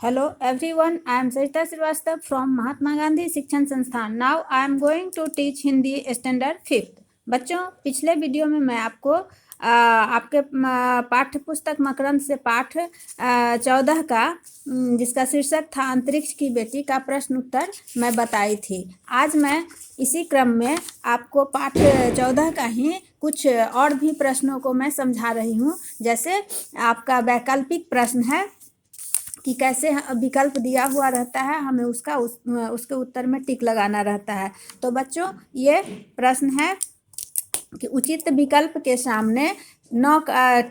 Hello everyone, I am Sajita Srivastava from Mahatma Gandhi शिक्षण संस्थान. Now I am going to teach Hindi standard 5th. बच्चों, पिछले video में मैं आपको आपके पाठ्य पुस्तक मकरंद से पाठ 14 का जिसका शीर्षक था अंतरिक्ष की बेटी का प्रश्न उत्तर मैं बताई थी. आज मैं इसी क्रम में आपको पाठ 14 का ही कुछ और भी प्रश्नों को मैं समझा रही हूँ. जैसे आपका वैकल्पिक प्रश्न है कि कैसे विकल्प दिया हुआ रहता है, हमें उसके उत्तर में टिक लगाना रहता है. तो बच्चों, ये प्रश्न है कि उचित विकल्प के सामने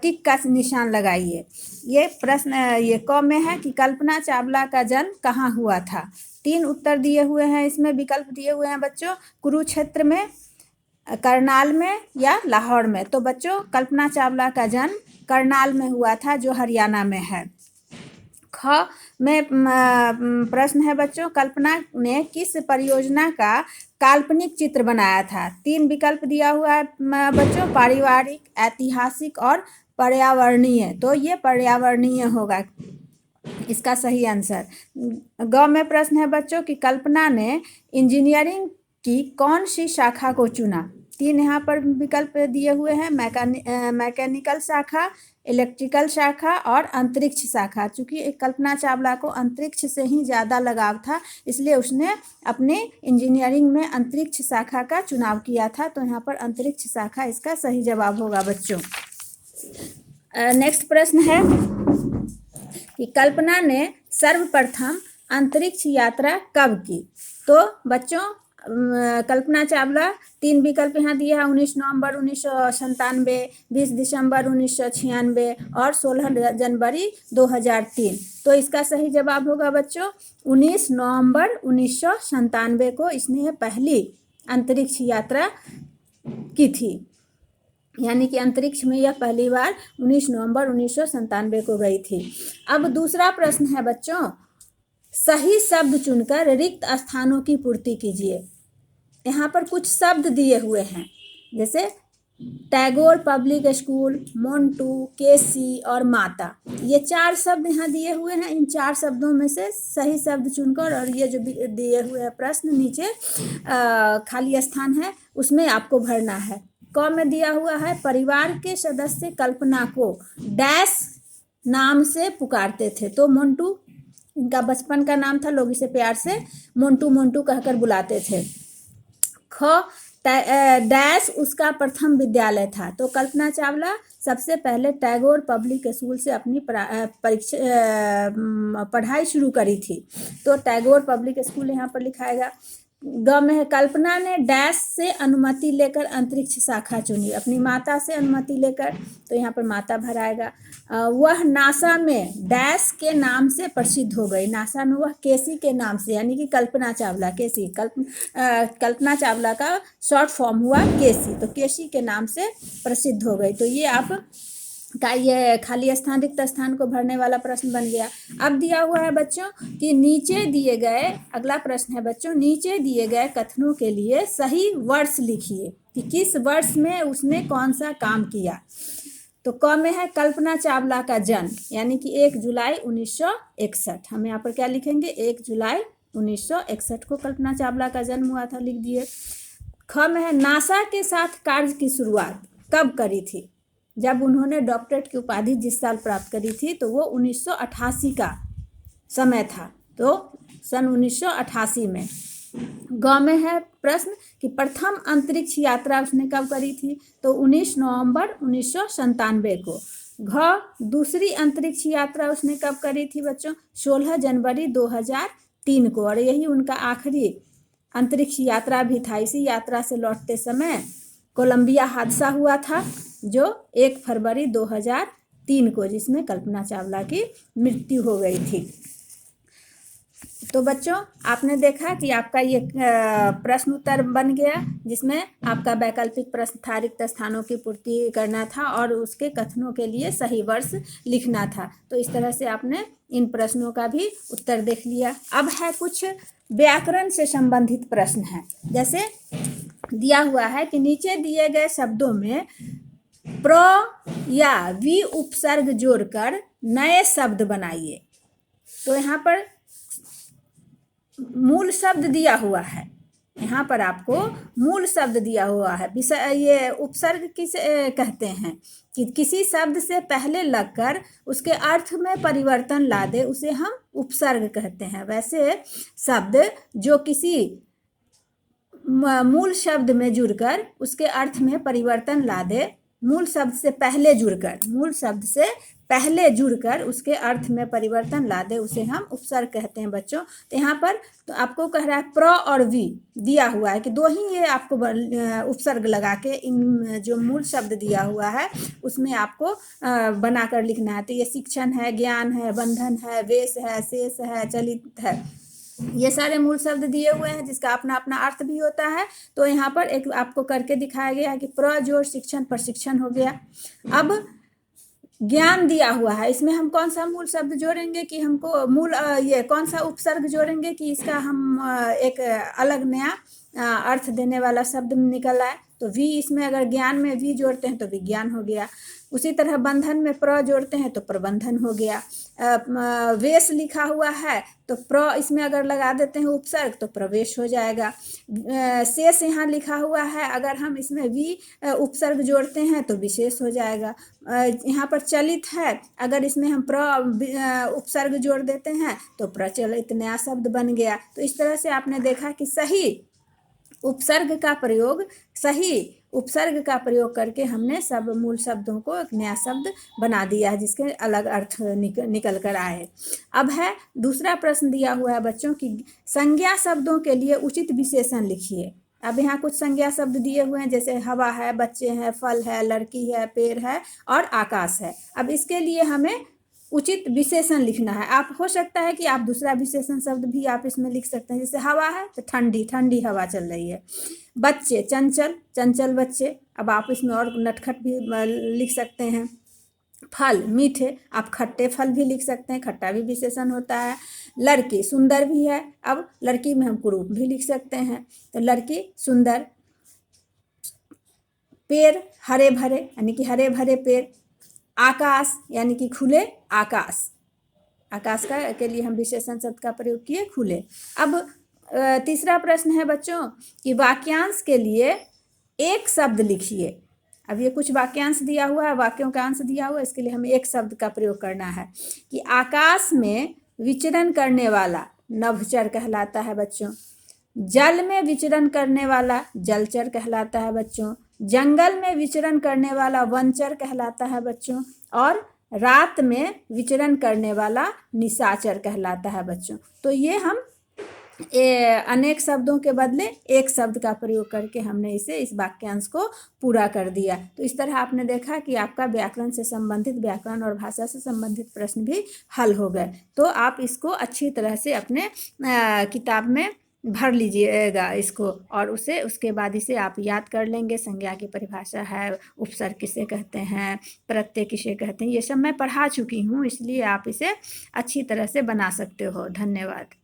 टिक का निशान लगाइए. ये प्रश्न ये क में है कि कल्पना चावला का जन्म कहाँ हुआ था. 3 उत्तर दिए हुए हैं, इसमें विकल्प दिए हुए हैं बच्चों, कुरुक्षेत्र में, करनाल में या लाहौर में. तो बच्चों, कल्पना चावला का जन्म करनाल में हुआ था, जो हरियाणा में है. ख में प्रश्न है बच्चों, कल्पना ने किस परियोजना का काल्पनिक चित्र बनाया था. 3 विकल्प दिया हुआ है बच्चों, पारिवारिक, ऐतिहासिक और पर्यावरणीय. तो ये पर्यावरणीय होगा इसका सही आंसर. ग में प्रश्न है बच्चों कि कल्पना ने इंजीनियरिंग की कौन सी शाखा को चुना. 3 यहाँ पर विकल्प दिए हुए हैं, मैकेनिकल शाखा, इलेक्ट्रिकल शाखा और अंतरिक्ष शाखा. चूँकि कल्पना चावला को अंतरिक्ष से ही ज़्यादा लगाव था, इसलिए उसने अपने इंजीनियरिंग में अंतरिक्ष शाखा का चुनाव किया था. तो यहाँ पर अंतरिक्ष शाखा इसका सही जवाब होगा बच्चों. नेक्स्ट प्रश्न है कि कल्पना ने सर्वप्रथम अंतरिक्ष यात्रा कब की. तो बच्चों, कल्पना चावला 3 विकल्प यहाँ दिया है, 19 नवंबर 1997, 20 दिसंबर 1996 और 16 जनवरी 2003. तो इसका सही जवाब होगा बच्चों 19 नवंबर 1997 को इसने पहली अंतरिक्ष यात्रा की थी. यानी कि अंतरिक्ष में यह पहली बार 19 नवंबर 1997 को गई थी. अब दूसरा प्रश्न है बच्चों, सही शब्द चुनकर रिक्त स्थानों की पूर्ति कीजिए. यहाँ पर कुछ शब्द दिए हुए हैं, जैसे टैगोर पब्लिक स्कूल, मोन्टू, केसी और माता. ये 4 शब्द यहाँ दिए हुए हैं. इन 4 शब्दों में से सही शब्द चुनकर, और ये जो दिए हुए हैं प्रश्न नीचे खाली स्थान है उसमें आपको भरना है. क में दिया हुआ है, परिवार के सदस्य कल्पना को डैश नाम से पुकारते थे. तो मोन्टू इनका बचपन का नाम था, लोग इसे प्यार से मोन्टू मोन्टू कहकर बुलाते थे. ख डैश उसका प्रथम विद्यालय था. तो कल्पना चावला सबसे पहले टैगोर पब्लिक स्कूल से अपनी पढ़ाई शुरू करी थी. तो टैगोर पब्लिक स्कूल यहाँ पर लिखाएगा. ग में है, कल्पना ने डैश से अनुमति लेकर अंतरिक्ष शाखा चुनी. अपनी माता से अनुमति लेकर, तो यहाँ पर माता भराएगा. वह नासा में डैश के नाम से प्रसिद्ध हो गई. नासा में वह केसी के नाम से, यानी कि कल्पना चावला, केसी कल्पना चावला का शॉर्ट फॉर्म हुआ केसी. तो केसी के नाम से प्रसिद्ध हो गई. तो ये आप का ये खाली स्थान, रिक्त स्थान को भरने वाला प्रश्न बन गया. अब दिया हुआ है बच्चों कि नीचे दिए गए, अगला प्रश्न है बच्चों, नीचे दिए गए कथनों के लिए सही वर्ष लिखिए कि किस वर्ष में उसने कौन सा काम किया. तो क में है, कल्पना चावला का जन्म, यानी कि 1 जुलाई 1961. हम यहाँ पर क्या लिखेंगे, 1 जुलाई 1961 को कल्पना चावला का जन्म हुआ था, लिख दिए. ख में है, नासा के साथ कार्य की शुरुआत कब करी थी. जब उन्होंने डॉक्टरेट की उपाधि जिस साल प्राप्त करी थी, तो वो 1988 का समय था. तो सन 1988 में. ग में है प्रश्न कि प्रथम अंतरिक्ष यात्रा उसने कब करी थी. तो 19 नवंबर 1997 को. घ दूसरी अंतरिक्ष यात्रा उसने कब करी थी बच्चों, 16 जनवरी 2003 को. और यही उनका आखिरी अंतरिक्ष यात्रा भी था. इसी यात्रा से लौटते समय कोलंबिया हादसा हुआ था, जो 1 फरवरी 2003 को, जिसमें कल्पना चावला की मृत्यु हो गई थी. तो बच्चों, आपने देखा कि आपका ये प्रश्न उत्तर बन गया, जिसमें आपका वैकल्पिक प्रश्न था, रिक्त स्थानों की पूर्ति करना था और उसके कथनों के लिए सही वर्ष लिखना था. तो इस तरह से आपने इन प्रश्नों का भी उत्तर देख लिया. अब है कुछ व्याकरण से संबंधित प्रश्न है. जैसे दिया हुआ है कि नीचे दिए गए शब्दों में प्र या वी उपसर्ग जोड़कर नए शब्द बनाइए. तो यहाँ पर मूल शब्द दिया हुआ है, यहाँ पर आपको मूल शब्द दिया हुआ है। ये उपसर्ग किसे कहते हैं कि किसी शब्द से पहले लगकर उसके अर्थ में परिवर्तन ला दे, उसे हम उपसर्ग कहते हैं। वैसे शब्द जो किसी मूल शब्द में जुड़कर उसके अर्थ में परिवर्तन ला दे, मूल शब्द से पहले जुड़कर उसके अर्थ में परिवर्तन ला दे, उसे हम उपसर्ग कहते हैं बच्चों। तो यहाँ पर तो आपको कह रहा है प्र और वी दिया हुआ है कि दो ही ये आपको उपसर्ग लगा के इन जो मूल शब्द दिया हुआ है उसमें आपको बनाकर लिखना है। तो ये शिक्षण है, ज्ञान है, बंधन है, वेश है, शेष है, चलित है, ये सारे मूल शब्द दिए हुए हैं जिसका अपना अपना अर्थ भी होता है। तो यहाँ पर एक आपको करके दिखाया गया है कि प्र जोड़ शिक्षण प्रशिक्षण हो गया। अब ज्ञान दिया हुआ है, इसमें हम कौन सा मूल शब्द जोड़ेंगे कि हमको मूल ये कौन सा उपसर्ग जोड़ेंगे कि इसका हम एक अलग नया अर्थ देने वाला शब्द निकल आए। तो वी, इसमें अगर ज्ञान में वी जोड़ते हैं तो विज्ञान हो गया। उसी तरह बंधन में प्र जोड़ते हैं तो प्रबंधन हो गया। वेश लिखा हुआ है तो प्र इसमें अगर लगा देते हैं उपसर्ग तो प्रवेश हो जाएगा। शेष यहाँ लिखा हुआ है, अगर हम इसमें वी उपसर्ग जोड़ते हैं तो विशेष हो जाएगा। यहाँ पर चलित है, अगर इसमें हम प्र उपसर्ग जोड़ देते हैं तो प्रचलित नया शब्द बन गया। तो इस तरह से आपने देखा कि सही उपसर्ग का प्रयोग करके हमने सब मूल शब्दों को एक नया शब्द बना दिया है जिसके अलग अर्थ निकल कर आए। अब है दूसरा प्रश्न दिया हुआ है बच्चों की संज्ञा शब्दों के लिए उचित विशेषण लिखिए। अब यहाँ कुछ संज्ञा शब्द दिए हुए हैं जैसे हवा है, बच्चे हैं, फल है, लड़की है, पेड़ है और आकाश है। अब इसके लिए हमें उचित विशेषण लिखना है। आप हो सकता है कि आप दूसरा विशेषण शब्द भी आप इसमें लिख सकते हैं, जैसे हवा है तो ठंडी ठंडी हवा चल रही है। बच्चे चंचल चंचल बच्चे, अब आप इसमें और नटखट भी लिख सकते हैं। फल मीठे, आप खट्टे फल भी लिख सकते हैं, खट्टा भी विशेषण होता है। लड़की सुंदर भी है, अब लड़की में हम कुरूप भी लिख सकते हैं, तो लड़की सुंदर। पेड़ हरे भरे यानी कि हरे भरे पेड़। आकाश यानी कि खुले आकाश, आकाश का के लिए हम विशेषण शब्द का प्रयोग किए खुले। अब तीसरा प्रश्न है बच्चों कि वाक्यांश के लिए एक शब्द लिखिए। अब ये कुछ वाक्यांश दिया हुआ है, वाक्यों का अंश दिया हुआ है, इसके लिए हमें एक शब्द का प्रयोग करना है कि आकाश में विचरण करने वाला नभचर कहलाता है बच्चों। जल में विचरण करने वाला जलचर कहलाता है बच्चों। जंगल में विचरण करने वाला वनचर कहलाता है बच्चों। और रात में विचरण करने वाला निशाचर कहलाता है बच्चों। तो ये हम अनेक शब्दों के बदले एक शब्द का प्रयोग करके हमने इस वाक्यांश को पूरा कर दिया। तो इस तरह आपने देखा कि आपका व्याकरण से संबंधित, व्याकरण और भाषा से संबंधित प्रश्न भी हल हो गए। तो आप इसको अच्छी तरह से अपने किताब में भर लीजिएगा इसको, और उसके बाद इसे आप याद कर लेंगे। संज्ञा की परिभाषा है, उपसर्ग किसे कहते हैं, प्रत्यय किसे कहते हैं, ये सब मैं पढ़ा चुकी हूँ, इसलिए आप इसे अच्छी तरह से बना सकते हो। धन्यवाद।